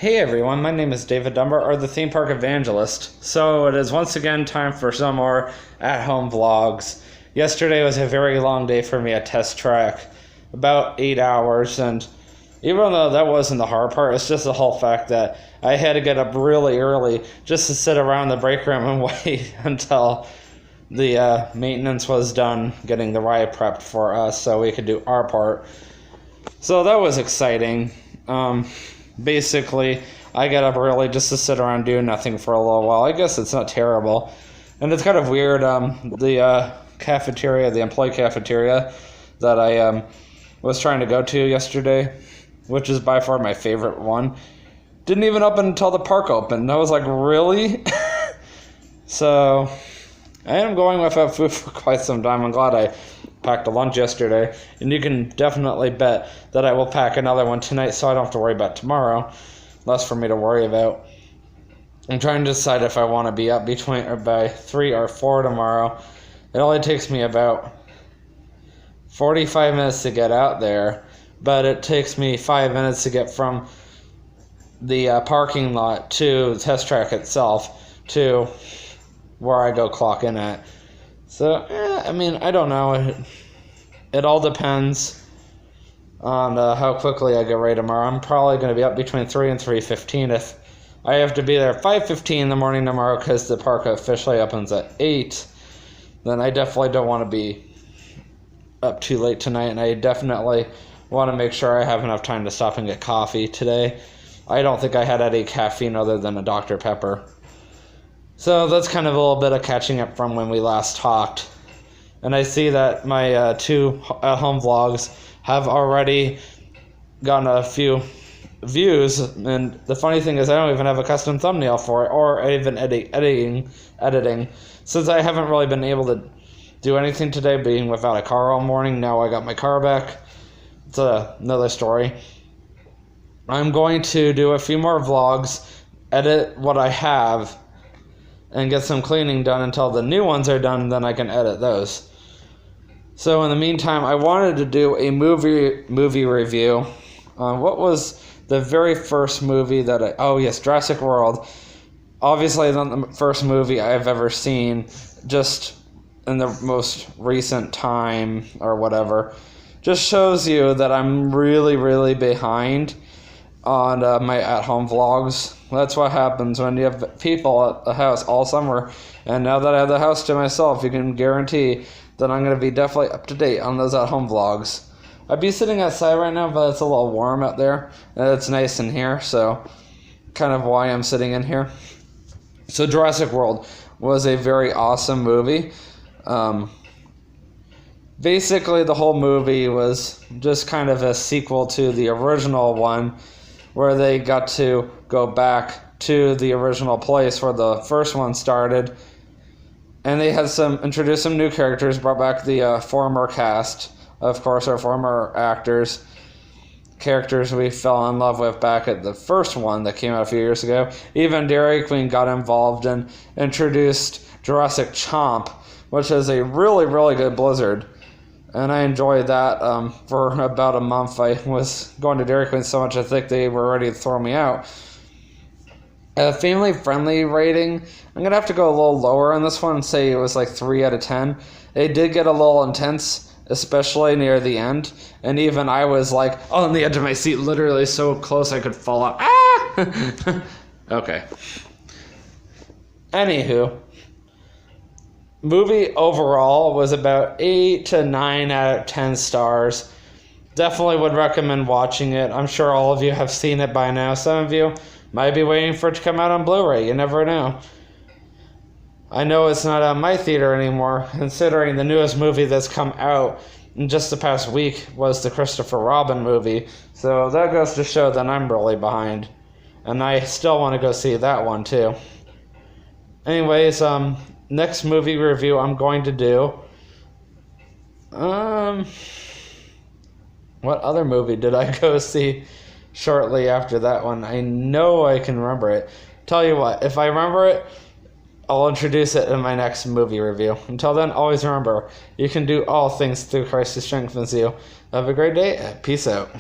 Hey everyone, my name is David Dunbar, or the Theme Park Evangelist. So it is once again time for some more at-home vlogs. Yesterday was a very long day for me at Test Track, about 8 hours, and even though that wasn't the hard part, it's just the whole fact that I had to get up really early just to sit around the break room and wait until the maintenance was done, getting the ride prepped for us so we could do our part. So that was exciting. Basically, I got up early just to sit around doing nothing for a little while. I guess it's not terrible. And it's kind of weird, the cafeteria, the employee cafeteria that I was trying to go to yesterday, which is by far my favorite one, didn't even open until the park opened. I was like, really? So, I am going without food for quite some time. I'm glad I packed a lunch yesterday, and you can definitely bet that I will pack another one tonight so I don't have to worry about tomorrow. Less for me to worry about. I'm trying to decide if I want to be up by 3 or 4 tomorrow. It only takes me about 45 minutes to get out there, but it takes me 5 minutes to get from the parking lot to the test track itself to where I go clock in at. So, I mean, I don't know. It all depends on how quickly I get ready tomorrow. I'm probably going to be up between 3 and 3:15. If I have to be there at 5:15 in the morning tomorrow because the park officially opens at 8, then I definitely don't want to be up too late tonight, and I definitely want to make sure I have enough time to stop and get coffee today. I don't think I had any caffeine other than a Dr. Pepper. So that's kind of a little bit of catching up from when we last talked. And I see that my 2 at-home vlogs have already gotten a few views. And the funny thing is I don't even have a custom thumbnail for it or even editing. Since I haven't really been able to do anything today, being without a car all morning. Now I got my car back. It's another story. I'm going to do a few more vlogs, edit what I have, and get some cleaning done until the new ones are done, then I can edit those. So in the meantime, I wanted to do a movie review. What was the very first movie that oh yes, Jurassic World. Obviously not the first movie I've ever seen, just in the most recent time or whatever. Just shows you that I'm really, really behind on my at-home vlogs. That's what happens when you have people at the house all summer, and now that I have the house to myself, you can guarantee that I'm going to be definitely up to date on those at-home vlogs. I'd be sitting outside right now, but it's a little warm out there, and it's nice in here, so kind of why I'm sitting in here. So Jurassic World was a very awesome movie. Basically, the whole movie was just kind of a sequel to the original one, where they got to go back to the original place where the first one started, and they had introduced some new characters, brought back the former cast, of course, our former actors, characters we fell in love with back at the first one that came out a few years ago. Even Dairy Queen got involved and introduced Jurassic Chomp, which is a really, really good blizzard. And I enjoyed that for about a month. I was going to Dairy Queen so much I think they were ready to throw me out. A family-friendly rating, I'm going to have to go a little lower on this one and say it was like 3 out of 10. It did get a little intense, especially near the end. And even I was like on the edge of my seat, literally so close I could fall out. Ah! Okay. Anywho. Movie overall was about 8 to 9 out of 10 stars. Definitely would recommend watching it. I'm sure all of you have seen it by now. Some of you might be waiting for it to come out on Blu-ray. You never know. I know it's not on my theater anymore, considering the newest movie that's come out in just the past week was the Christopher Robin movie. So that goes to show that I'm really behind. And I still want to go see that one too. Anyways, next movie review I'm going to do. What other movie did I go see shortly after that one? I know I can remember it. Tell you what, if I remember it, I'll introduce it in my next movie review. Until then, always remember, you can do all things through Christ who strengthens you. Have a great day. Peace out.